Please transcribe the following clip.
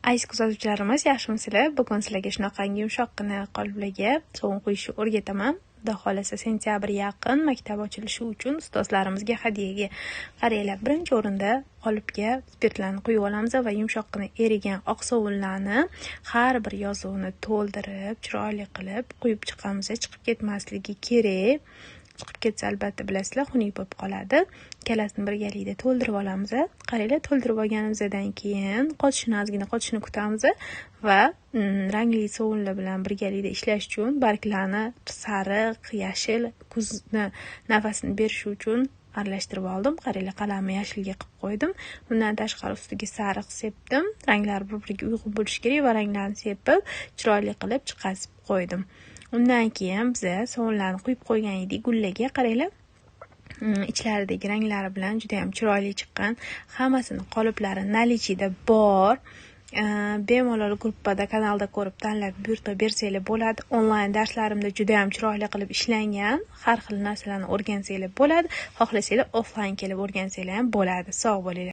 Aziz kuzatuvchilarimiz, yaxshimisizlar? Bugun sizlarga shunaqangi yumshoqqina qoliplarga sovun quyishni o'rgataman. Xudo xolasa sentyabr yaqin, maktab ochilishi uchun ustozlarimizga hadyaga qaranglar. Birinchi o'rinda qolipga spirtlarni quyib olamiz va yumshoqqina erigan oq sovunlarni har bir yozuvni to'ldirib, chiroyli qilib quyib chiqamiz. Chiqib ketmasligi kerak. Chiqib ketsa albatta bilasizlar, xunuk bo'lib qoladi. Ikkalasini birgalikda to'ldirib olamiz. Qaranglar, to'ldirib olganimizdan keyin ozgina qotishini kutamiz va rangli sovunlar bilan birgalikda ishlash uchun barglarni sariq, yashil, kuzni nafasini berish uchun aralashtirib oldim. Qaranglar, qalamni yashilga qilib qo'ydim. Bundan tashqari ustiga sariq sepdim. Ranglar bir-biriga uyg'un bo'lishi kerak va ranglarni sepib, chiroyli qilib chiqazib qo'ydim. Undan keyin biz sovunlarni quyib qo'ygan edik gullarga. Qaranglar, ichlaridagi ranglari bilan juda ham chiroyli chiqqan. Hammasini qoliplari nalichida bor. Bemalol gruppada, kanalda ko'rib tanlab buyurtma bersanglar bo'ladi. Onlayn darslarimda juda ham chiroyli qilib ishlangan. Har xil narsalarni o'rgansanglar bo'ladi. Xohlasanglar offlayn kelib o'rgansanglar ham bo'ladi. Sog' bo'linglar.